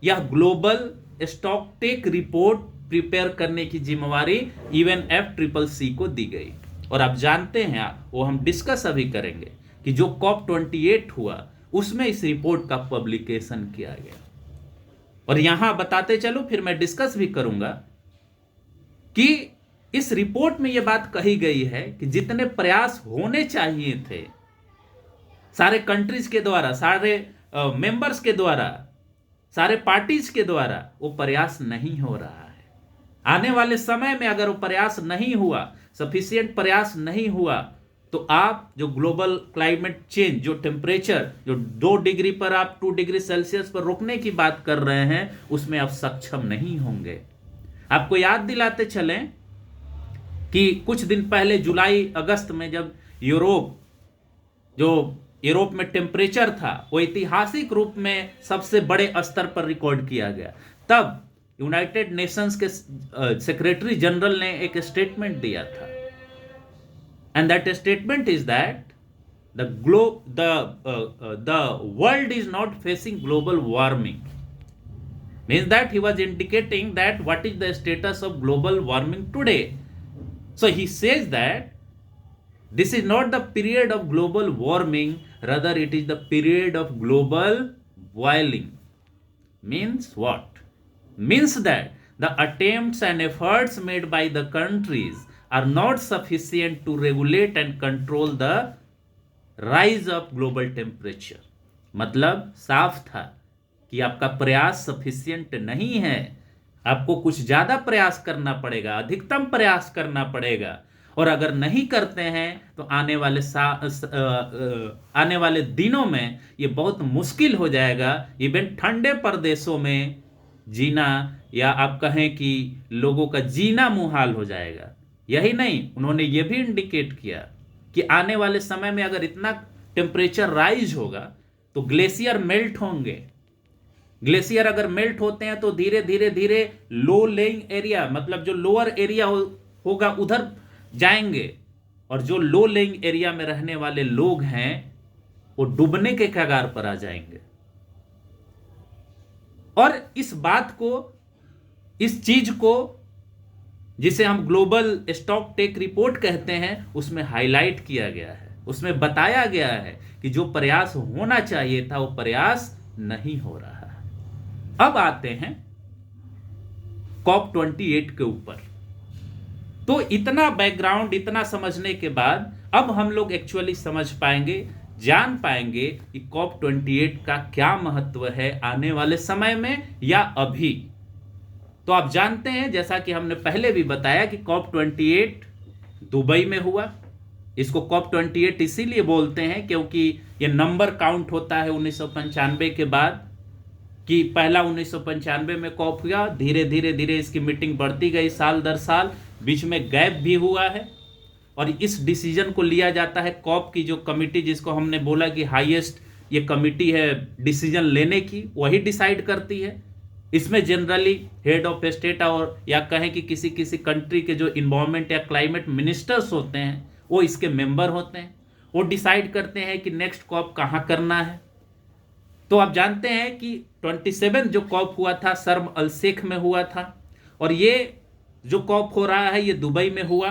यह global stocktake report prepare करने की जिम्मेवारी UNFCCC को दी गई। और आप जानते हैं, वो हम डिस्कस अभी करेंगे कि जो COP28 हुआ उसमें इस रिपोर्ट का पब्लिकेशन किया गया। और यहां बताते चलो, फिर मैं डिस्कस भी करूंगा कि इस रिपोर्ट में यह बात कही गई है कि जितने प्रयास होने चाहिए थे सारे कंट्रीज के द्वारा, सारे मेंबर्स के द्वारा, सारे पार्टीज के द्वारा, वो प्रयास नहीं हो रहा है। आने वाले समय में अगर वो प्रयास नहीं हुआ, सफिशिएंट प्रयास नहीं हुआ, तो आप जो ग्लोबल क्लाइमेट चेंज, जो टेम्परेचर जो 2 डिग्री पर आप 2 डिग्री सेल्सियस पर रोकने की बात कर रहे हैं, उसमें आप सक्षम नहीं होंगे। आपको याद दिलाते चलें कि कुछ दिन पहले जुलाई अगस्त में जब यूरोप में टेम्परेचर था वो ऐतिहासिक रूप में सबसे बड़े स्तर पर रिकॉर्ड किया गया, तब यूनाइटेड नेशंस के सेक्रेटरी जनरल ने एक स्टेटमेंट दिया था, and that statement is that the world is not facing global warming. Means that he was indicating that what is the status of global warming today. So he says that this is not the period of global warming, rather it is the period of global boiling. Means what? Means that the attempts and efforts made by the countries are not sufficient to regulate and control the rise of global temperature. मतलब साफ था कि आपका प्रयास sufficient नहीं है, आपको कुछ ज्यादा प्रयास करना पड़ेगा, अधिकतम प्रयास करना पड़ेगा। और अगर नहीं करते हैं तो आने वाले दिनों में ये बहुत मुश्किल हो जाएगा, इवन ठंडे प्रदेशों में जीना, या आप कहें कि लोगों का जीना मुहाल हो जाएगा। यही नहीं, उन्होंने ये भी इंडिकेट किया कि आने वाले समय में अगर इतना टेम्परेचर राइज होगा तो ग्लेशियर मेल्ट होंगे। ग्लेशियर अगर मेल्ट होते हैं तो धीरे धीरे धीरे लो लेइंग एरिया, मतलब जो लोअर एरिया होगा उधर जाएंगे, और जो लो लेइंग एरिया में रहने वाले लोग हैं वो डूबने के कगार पर आ जाएंगे। और इस बात को, इस चीज को जिसे हम ग्लोबल स्टॉक टेक रिपोर्ट कहते हैं, उसमें हाईलाइट किया गया है, उसमें बताया गया है कि जो प्रयास होना चाहिए था वो प्रयास नहीं हो रहा है। अब आते हैं COP28 के ऊपर। तो इतना बैकग्राउंड, इतना समझने के बाद अब हम लोग एक्चुअली समझ पाएंगे, जान पाएंगे कि COP28 का क्या महत्व है आने वाले समय में या अभी। तो आप जानते हैं, जैसा कि हमने पहले भी बताया कि COP28 दुबई में हुआ। इसको COP28 इसीलिए बोलते हैं क्योंकि ये नंबर काउंट होता है 1995 के बाद, कि पहला 1995 में COP हुआ, धीरे धीरे धीरे इसकी मीटिंग बढ़ती गई साल दर साल, बीच में गैप भी हुआ है। और इस डिसीजन को लिया जाता है COP की जो कमिटी, जिसको हमने बोला कि हाईएस्ट ये कमिटी है डिसीजन लेने की, वही डिसाइड करती है। इसमें जनरली हेड ऑफ स्टेट और या कहें कि किसी किसी कंट्री के जो इन्वायरमेंट या क्लाइमेट मिनिस्टर्स होते हैं वो इसके मेंबर होते हैं, वो डिसाइड करते हैं कि नेक्स्ट COP कहाँ करना है। तो आप जानते हैं कि 27 जो COP हुआ था शर्म अल शेख में हुआ था, और ये जो COP हो रहा है ये दुबई में हुआ,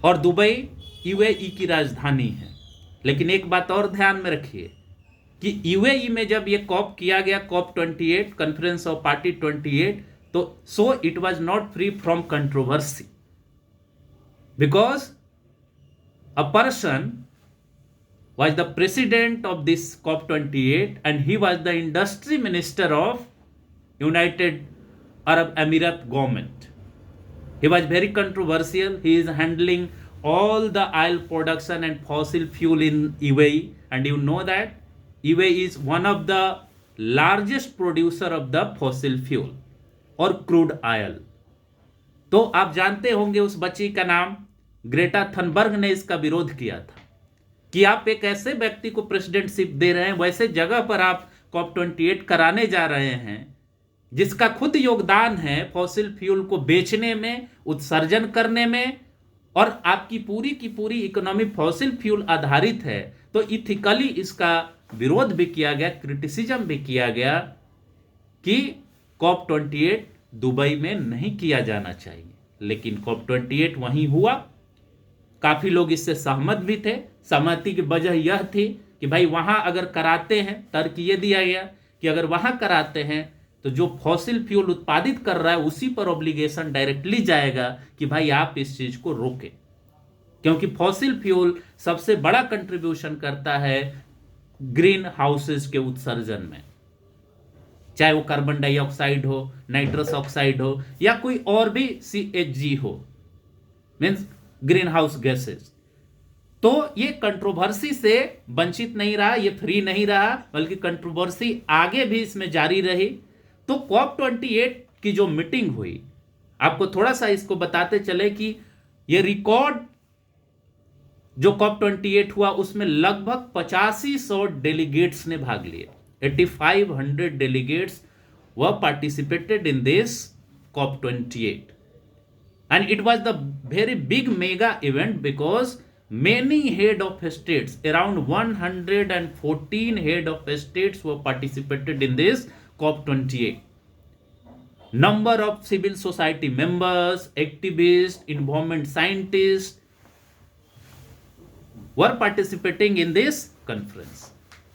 और दुबई UAE की राजधानी है। लेकिन एक बात और ध्यान में रखिए कि UAE में जब ये COP किया गया, COP28 कॉन्फ्रेंस ऑफ पार्टी 28, तो so it was not free from controversy, because a person was the president of this COP28 and he was the industry minister of United Arab Emirates government. He was very controversial. He is handling all the oil production and fossil fuel in UAE, and you know that UAE is one of the largest producer of the fossil fuel or crude oil. तो आप जानते होंगे उस बच्ची का नाम Greta Thunberg ने इसका विरोध किया था कि आप एक ऐसे व्यक्ति को प्रेसिडेंटशिप दे रहे हैं, वैसे जगह पर आप COP28 कराने जा रहे हैं जिसका खुद योगदान है फॉसिल फ्यूल को बेचने में, उत्सर्जन करने में, और आपकी पूरी की पूरी इकोनॉमी फॉसिल फ्यूल आधारित है। तो इथिकली इसका विरोध भी किया गया, क्रिटिसिज्म भी किया गया कि COP28 दुबई में नहीं किया जाना चाहिए, लेकिन COP28 वहीं हुआ। काफी लोग इससे सहमत भी थे। सहमति की वजह यह थी कि भाई वहां अगर कराते हैं, तर्क ये दिया गया कि अगर वहां कराते हैं तो जो फॉसिल फ्यूल उत्पादित कर रहा है उसी पर ऑब्लिगेशन डायरेक्टली जाएगा कि भाई आप इस चीज को रोकें, क्योंकि फॉसिल फ्यूल सबसे बड़ा कंट्रीब्यूशन करता है ग्रीन हाउसेज के उत्सर्जन में, चाहे वो कार्बन डाइऑक्साइड हो, नाइट्रस ऑक्साइड हो, या कोई और भी CHG हो, मीन्स ग्रीन हाउस गैसेज। तो ये कंट्रोवर्सी से वंचित नहीं रहा, ये फ्री नहीं रहा, बल्कि कंट्रोवर्सी आगे भी इसमें जारी रही। तो COP28 की जो मीटिंग हुई, आपको थोड़ा सा इसको बताते चले कि ये रिकॉर्ड जो COP28 हुआ उसमें लगभग 8500 डेलीगेट्स ने भाग लिए। 8500 delegates were participated in this COP28, and it was the very big mega event because many head of states, around 114 head of states were participated in this COP28. Number of civil society members, activists, environment scientists were participating in this conference.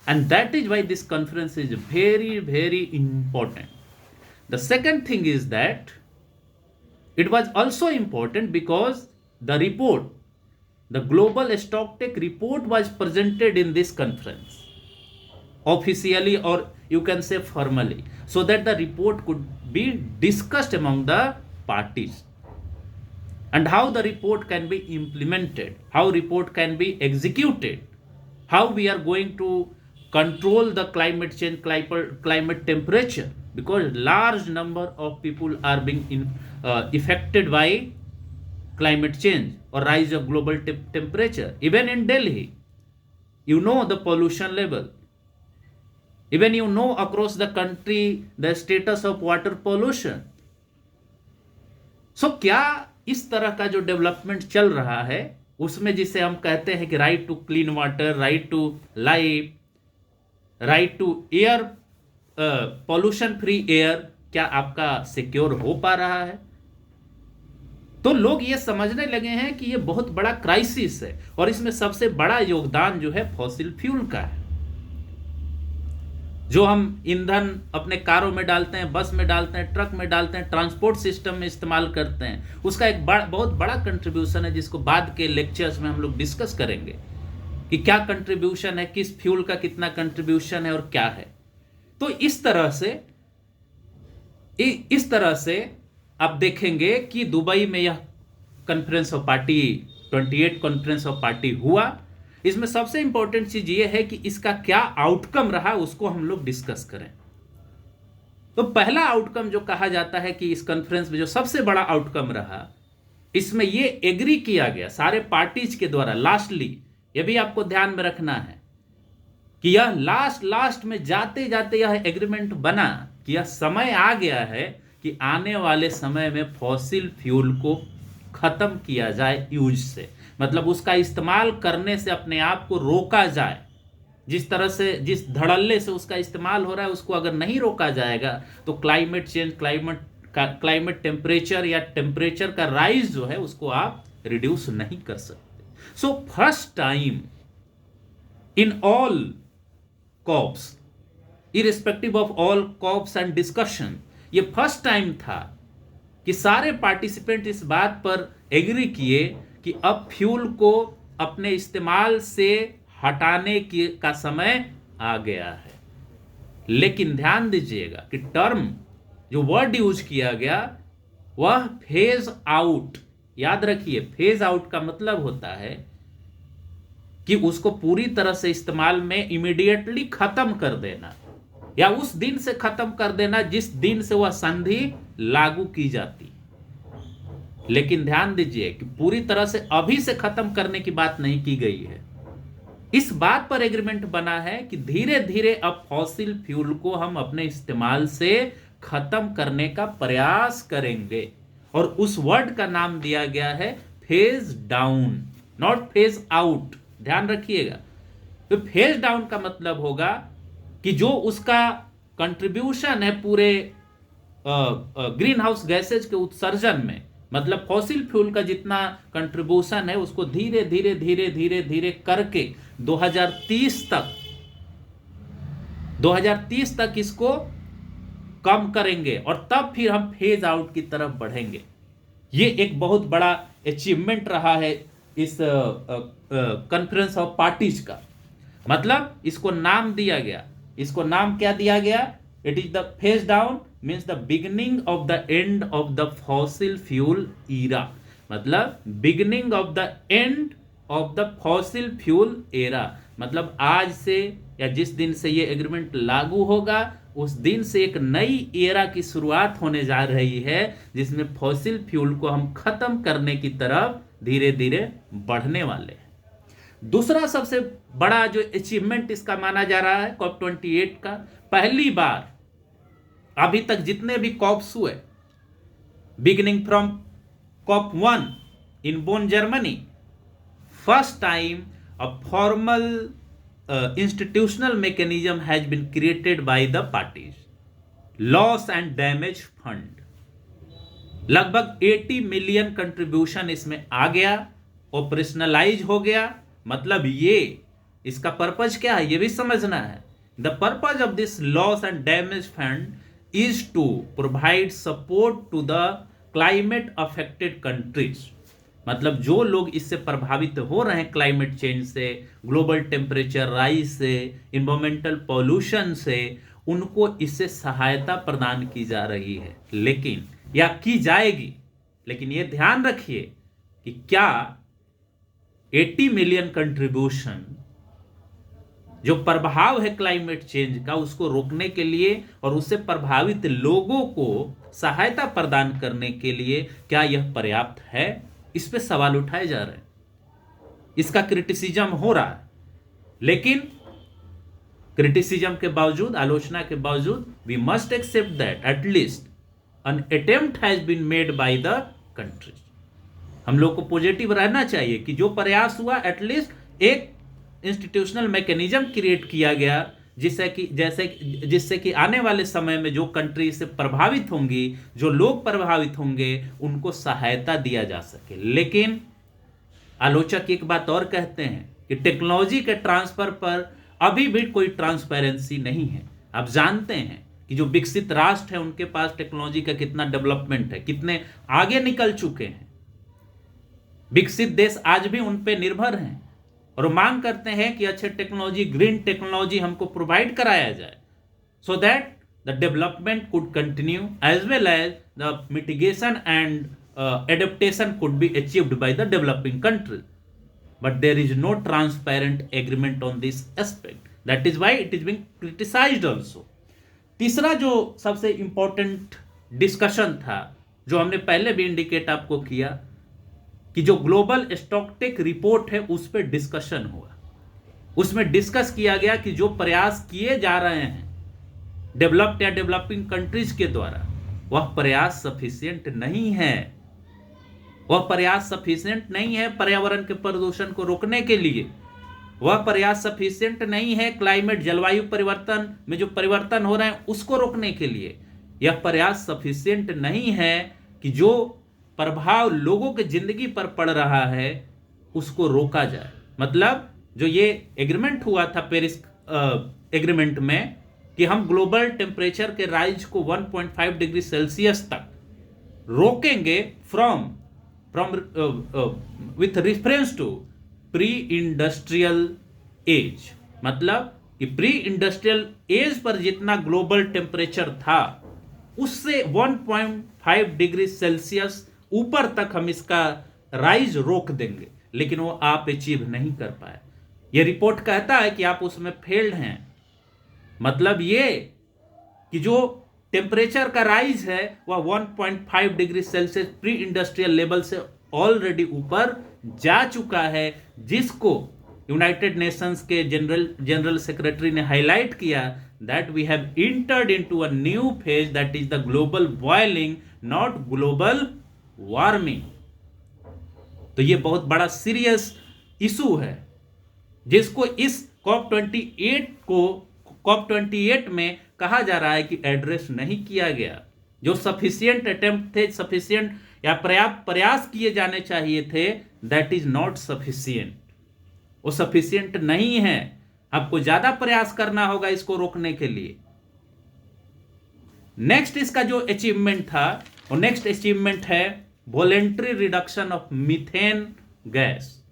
And that is why this conference is very, very important. The second thing is that it was also important because the report, the Global Stocktake report, was presented in this conference officially, or you can say formally, so that the report could be discussed among the parties, and how the report can be implemented, how report can be executed, how we are going to control the climate change, climate temperature, because large number of people are being affected by climate change or rise of global temperature. Even in Delhi, you know the pollution level. Even you know across the country the status of water pollution. So क्या इस तरह का जो development चल रहा है उसमें, जिसे हम कहते हैं कि right to clean water, right to life, right to air, pollution free air, क्या आपका सिक्योर हो पा रहा है? तो लोग ये समझने लगे हैं कि ये बहुत बड़ा क्राइसिस है, और इसमें सबसे बड़ा योगदान जो है फॉसिल फ्यूल का है। जो हम ईंधन अपने कारों में डालते हैं, बस में डालते हैं, ट्रक में डालते हैं, ट्रांसपोर्ट सिस्टम में इस्तेमाल करते हैं, उसका एक बहुत बड़ा कंट्रीब्यूशन है, जिसको बाद के लेक्चर्स में हम लोग डिस्कस करेंगे कि क्या कंट्रीब्यूशन है, किस फ्यूल का कितना कंट्रीब्यूशन है और क्या है। तो इस तरह से आप देखेंगे कि दुबई में यह conference of party, 28 conference of party हुआ। इसमें सबसे इंपॉर्टेंट चीज ये है कि इसका क्या आउटकम रहा उसको हम लोग डिस्कस करें। तो पहला आउटकम जो कहा जाता है कि इस कॉन्फ्रेंस में जो सबसे बड़ा आउटकम रहा, इसमें ये एग्री किया गया सारे पार्टीज के द्वारा, लास्टली, ये भी आपको ध्यान में रखना है कि यह लास्ट में जाते जाते यह एग्रीमेंट बना कि यह समय आ गया है कि आने वाले समय में फॉसिल फ्यूल को खत्म किया जाए यूज से, मतलब उसका इस्तेमाल करने से अपने आप को रोका जाए। जिस तरह से, जिस धड़ल्ले से उसका इस्तेमाल हो रहा है उसको अगर नहीं रोका जाएगा तो क्लाइमेट चेंज, क्लाइमेट टेम्परेचर या टेम्परेचर का राइज जो है उसको आप रिड्यूस नहीं कर सकते। So first time in all COPs, irrespective of all COPs and discussion, ये फर्स्ट टाइम था कि सारे पार्टिसिपेंट इस बात पर एग्री किए कि अब फ्यूल को अपने इस्तेमाल से हटाने का समय आ गया है। लेकिन ध्यान दीजिएगा कि टर्म, जो वर्ड यूज किया गया वह फेज आउट। याद रखिए, फेज आउट का मतलब होता है कि उसको पूरी तरह से इस्तेमाल में इमीडिएटली खत्म कर देना, या उस दिन से खत्म कर देना जिस दिन से वह संधि लागू की जाती। लेकिन ध्यान दीजिए कि पूरी तरह से अभी से खत्म करने की बात नहीं की गई है। इस बात पर एग्रीमेंट बना है कि धीरे धीरे अब फॉसिल फ्यूल को हम अपने इस्तेमाल से खत्म करने का प्रयास करेंगे, और उस वर्ड का नाम दिया गया है phase down, not phase out. ध्यान रखिएगा, तो फेज डाउन का मतलब होगा कि जो उसका कंट्रीब्यूशन है पूरे ग्रीन हाउस गैसेज के उत्सर्जन में, मतलब फॉसिल फ्यूल का जितना कंट्रीब्यूशन है उसको धीरे धीरे धीरे धीरे धीरे करके 2030 तक इसको कम करेंगे और तब फिर हम फेज आउट की तरफ बढ़ेंगे। ये एक बहुत बड़ा अचीवमेंट रहा है इस कॉन्फ्रेंस ऑफ पार्टीज का। मतलब इसको नाम दिया गया, इसको नाम क्या दिया गया? It is the phase down means the beginning of the end of the fossil fuel era, मतलब beginning of the end of the fossil fuel era. मतलब आज से या जिस दिन से ये एग्रीमेंट लागू होगा उस दिन से एक नई एरा की शुरुआत होने जा रही है, जिसमें फॉसिल फ्यूल को हम खत्म करने की तरफ धीरे धीरे बढ़ने वाले हैं। दूसरा सबसे बड़ा जो अचीवमेंट इसका माना जा रहा है COP28 का, पहली बार अभी तक जितने भी कॉप्स हुए, beginning from COP1 in bone Germany, first time a formal institutional mechanism has been created by the parties. Loss and damage fund, लगभग 80 मिलियन कंट्रीब्यूशन इसमें आ गया, ऑपरेशनलाइज हो गया। मतलब ये इसका पर्पज क्या है ये भी समझना है। The purpose of this loss and damage fund is to provide support to the climate affected countries, मतलब जो लोग इससे प्रभावित हो रहे हैं क्लाइमेट चेंज से, ग्लोबल टेम्परेचर राइज से, इन्वायरमेंटल पॉल्यूशन से, उनको इससे सहायता प्रदान की जा रही है, लेकिन या की जाएगी। लेकिन ये ध्यान रखिए कि क्या 80 मिलियन कंट्रीब्यूशन जो प्रभाव है क्लाइमेट चेंज का उसको रोकने के लिए और उससे प्रभावित लोगों को सहायता प्रदान करने के लिए क्या यह पर्याप्त है? इस पे सवाल उठाए जा रहे हैं, इसका क्रिटिसिज्म हो रहा है। लेकिन क्रिटिसिज्म के बावजूद, आलोचना के बावजूद, we must accept that at least an attempt has been made by the countries. हम लोग को पॉजिटिव रहना चाहिए कि जो प्रयास हुआ एटलीस्ट एक इंस्टीट्यूशनल मैकेनिज्म क्रिएट किया गया जिससे कि आने वाले समय में जो कंट्री से प्रभावित होंगी, जो लोग प्रभावित होंगे, उनको सहायता दिया जा सके। लेकिन आलोचक एक बात और कहते हैं कि टेक्नोलॉजी के ट्रांसफर पर अभी भी कोई ट्रांसपेरेंसी नहीं है। आप जानते हैं कि जो विकसित राष्ट्र है उनके पास टेक्नोलॉजी का कितना डेवलपमेंट है, कितने आगे निकल चुके हैं। विकसित देश आज भी उन पे निर्भर हैं और मांग करते हैं कि अच्छे टेक्नोलॉजी, ग्रीन टेक्नोलॉजी हमको प्रोवाइड कराया जाए, so that the development could continue as well as the mitigation and adaptation could be achieved by the developing countries. But there is no transparent agreement on this aspect. That is why it is being criticized also. तीसरा जो सबसे important discussion था, जो हमने पहले भी indicate आपको किया, कि जो ग्लोबल स्टॉकटेक रिपोर्ट है उस पर डिस्कशन हुआ। उसमें डिस्कस किया गया कि जो प्रयास किए जा रहे हैं डेवलप्ड या डेवलपिंग कंट्रीज के द्वारा, वह प्रयास सफिशिएंट नहीं है। वह प्रयास सफिशिएंट नहीं है पर्यावरण के प्रदूषण को रोकने के लिए। वह प्रयास सफिशिएंट नहीं है क्लाइमेट, जलवायु परिवर्तन में जो परिवर्तन हो रहे हैं उसको रोकने के लिए। यह प्रयास सफिशिएंट नहीं है कि जो प्रभाव लोगों के जिंदगी पर पड़ रहा है उसको रोका जाए। मतलब जो ये एग्रीमेंट हुआ था पेरिस एग्रीमेंट में कि हम ग्लोबल टेम्परेचर के राइज को 1.5 डिग्री सेल्सियस तक रोकेंगे from with reference to pre industrial age. मतलब कि प्री इंडस्ट्रियल एज पर जितना ग्लोबल टेम्परेचर था उससे 1.5 डिग्री सेल्सियस ऊपर तक हम इसका राइज रोक देंगे, लेकिन वो आप अचीव नहीं कर पाए। ये रिपोर्ट कहता है कि आप उसमें फेल्ड हैं। मतलब ये कि जो टेम्परेचर का राइज है वह 1.5 degree Celsius pre industrial level से ऑलरेडी ऊपर जा चुका है, जिसको यूनाइटेड नेशंस के जनरल सेक्रेटरी ने हाईलाइट किया that we have entered into a new phase that is the global boiling, not global warming. तो ये बहुत बड़ा सीरियस इशू है जिसको इस COP28 में कहा जा रहा है कि एड्रेस नहीं किया गया। जो सफिशियंट अटेम्प्ट थे, सफिशियंट या पर्याप्त प्रयास किए जाने चाहिए थे, दैट इज नॉट सफिशियंट, वो सफिशियंट नहीं है। आपको ज्यादा प्रयास करना होगा इसको रोकने के लिए। नेक्स्ट इसका जो अचीवमेंट था, वो नेक्स्ट अचीवमेंट है voluntary reduction of methane gas.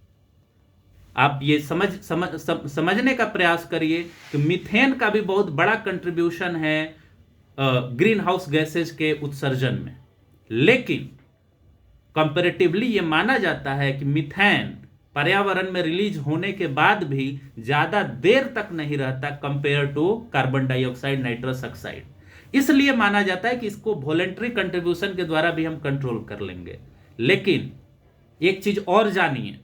आप ये समझने का प्रयास करिए कि मीथेन का भी बहुत बड़ा कंट्रीब्यूशन है ग्रीन हाउस गैसेज के उत्सर्जन में, लेकिन कंपैरेटिवली ये माना जाता है कि मीथेन पर्यावरण में रिलीज होने के बाद भी ज्यादा देर तक नहीं रहता compare to carbon dioxide, nitrous oxide. इसलिए माना जाता है कि इसको वॉलेंट्री कंट्रीब्यूशन के द्वारा भी हम कंट्रोल कर लेंगे। लेकिन एक चीज और जानिए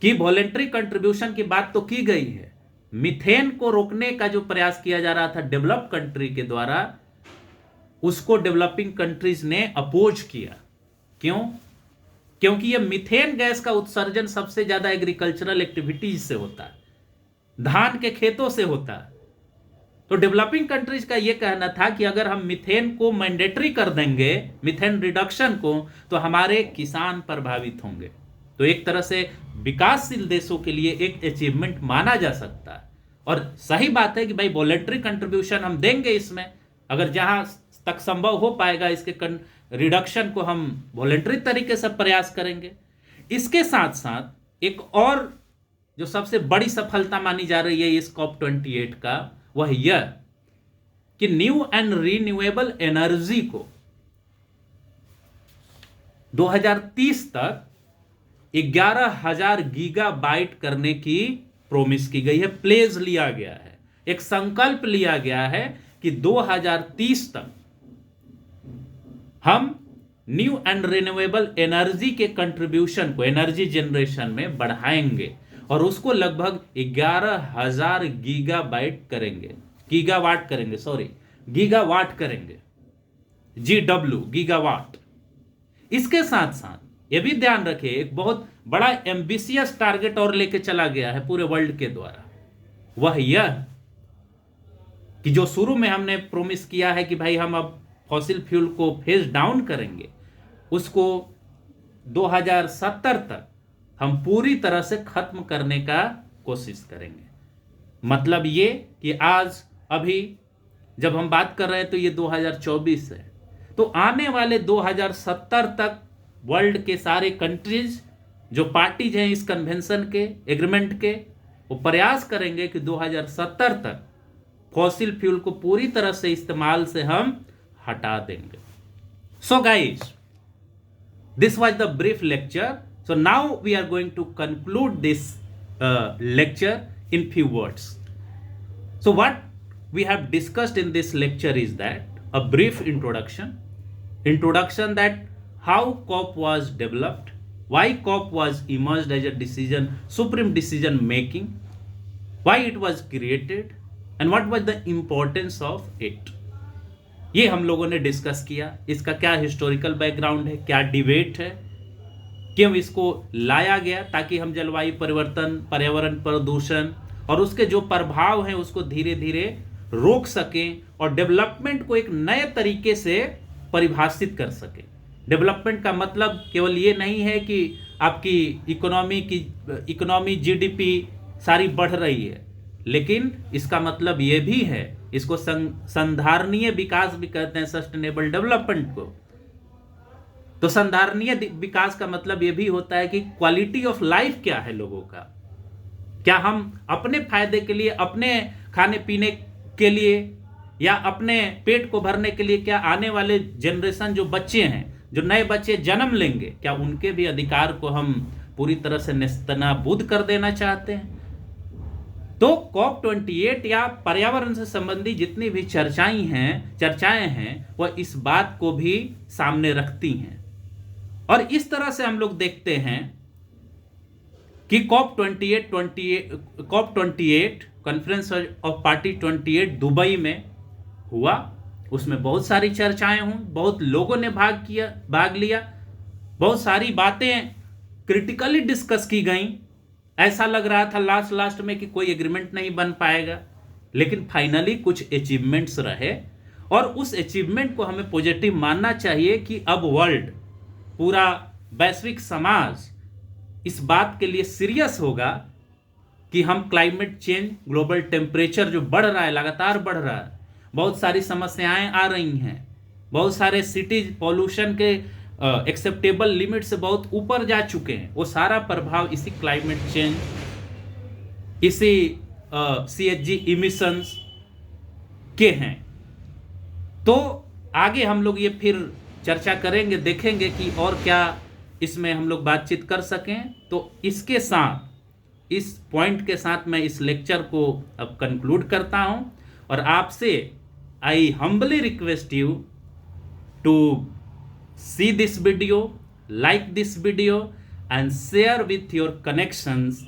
कि वॉलेंट्री कंट्रीब्यूशन की बात तो की गई है, मीथेन को रोकने का जो प्रयास किया जा रहा था डेवलप कंट्री के द्वारा, उसको डेवलपिंग कंट्रीज ने अपोज किया। क्यों? क्योंकि ये मीथेन गैस का उत्सर्जन सबसे ज्यादा एग्रीकल्चरल एक्टिविटीज से होता है, धान के खेतों से होता है। तो डेवलपिंग कंट्रीज का यह कहना था कि अगर हम मीथेन को मैंडेटरी कर देंगे, मीथेन रिडक्शन को, तो हमारे किसान प्रभावित होंगे। तो एक तरह से विकासशील देशों के लिए एक अचीवमेंट माना जा सकता है। और सही बात है कि भाई वॉलेंट्री कंट्रीब्यूशन हम देंगे इसमें, अगर जहां तक संभव हो पाएगा इसके रिडक्शन को हम वॉलेंट्री तरीके से प्रयास करेंगे। इसके साथ साथ एक और जो सबसे बड़ी सफलता मानी जा रही है इस COP28 का, वह यह कि न्यू एंड रीन्यूएबल एनर्जी को 2030 तक 11,000 गीगाबाइट करने की प्रोमिस की गई है, प्लेज लिया गया है, एक संकल्प लिया गया है कि 2030 तक हम न्यू एंड रिन्यूएबल एनर्जी के कंट्रीब्यूशन को एनर्जी जनरेशन में बढ़ाएंगे और उसको लगभग 11,000 गीगाबाइट करेंगे, गीगावाट करेंगे, गीगावाट करेंगे, GW गीगावाट। इसके साथ साथ यह भी ध्यान रखिए, एक बहुत बड़ा एम्बिशियस टारगेट और लेके चला गया है पूरे वर्ल्ड के द्वारा। वह यह कि जो शुरू में हमने प्रोमिस किया है कि भाई हम अब फॉसिल फ्यूल को फेज डाउन करेंगे, उसको 2070 तक हम पूरी तरह से खत्म करने का कोशिश करेंगे। मतलब ये कि आज अभी जब हम बात कर रहे हैं तो ये 2024 है, तो आने वाले 2070 तक वर्ल्ड के सारे कंट्रीज जो पार्टीज हैं इस कन्वेंशन के, एग्रीमेंट के, वो प्रयास करेंगे कि 2070 तक फॉसिल फ्यूल को पूरी तरह से इस्तेमाल से हम हटा देंगे। So guys, this was the brief lecture. So now we are going to conclude this lecture in few words. So what we have discussed in this lecture is that a brief introduction that how COP was developed, why COP was emerged as a supreme decision making, why it was created, and what was the importance of it. ये हम लोगों ने discuss किया। इसका क्या historical background है, क्या debate है, क्यों इसको लाया गया, ताकि हम जलवायु परिवर्तन, पर्यावरण प्रदूषण और उसके जो प्रभाव हैं उसको धीरे धीरे रोक सकें और डेवलपमेंट को एक नए तरीके से परिभाषित कर सकें। डेवलपमेंट का मतलब केवल ये नहीं है कि आपकी इकोनॉमी GDP सारी बढ़ रही है, लेकिन इसका मतलब ये भी है, इसको संधारणीय विकास भी कहते हैं, सस्टेनेबल डेवलपमेंट को। तो संधारणीय विकास का मतलब यह भी होता है कि क्वालिटी ऑफ लाइफ क्या है लोगों का, क्या हम अपने फायदे के लिए, अपने खाने पीने के लिए या अपने पेट को भरने के लिए, क्या आने वाले जनरेशन जो बच्चे हैं, जो नए बच्चे जन्म लेंगे, क्या उनके भी अधिकार को हम पूरी तरह से नेस्तनाबूद कर देना चाहते हैं। तो COP28 या पर्यावरण से संबंधी जितनी भी चर्चाएं हैं वह इस बात को भी सामने रखती हैं। और इस तरह से हम लोग देखते हैं कि COP28 conference of party 28 Dubai में हुआ। उसमें बहुत सारी चर्चाएं हुई, बहुत लोगों ने भाग लिया, बहुत सारी बातें क्रिटिकली डिस्कस की गई। ऐसा लग रहा था लास्ट में कि कोई एग्रीमेंट नहीं बन पाएगा, लेकिन फाइनली कुछ अचीवमेंट्स रहे और उस अचीवमेंट को हमें पॉजिटिव मानना चाहिए कि अब वर्ल्ड, पूरा वैश्विक समाज इस बात के लिए सीरियस होगा कि हम क्लाइमेट चेंज, ग्लोबल टेम्परेचर जो बढ़ रहा है, लगातार बढ़ रहा है, बहुत सारी समस्याएं आ रही हैं, बहुत सारे सिटीज पॉल्यूशन के एक्सेप्टेबल लिमिट से बहुत ऊपर जा चुके हैं, वो सारा प्रभाव इसी क्लाइमेट चेंज, इसी CHG इमिशंस के हैं। तो आगे हम लोग ये फिर चर्चा करेंगे, देखेंगे कि और क्या इसमें हम लोग बातचीत कर सकें। तो इसके साथ, इस पॉइंट के साथ मैं इस लेक्चर को अब कंक्लूड करता हूं और आपसे I humbly request you to see this video, like this video and share with your connections,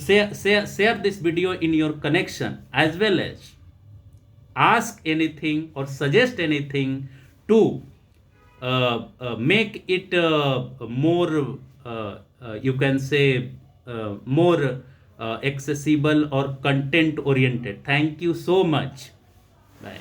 share this video in your connection, as well as ask anything or suggest anything to make it more, you can say, more accessible or content oriented. Thank you so much. Bye.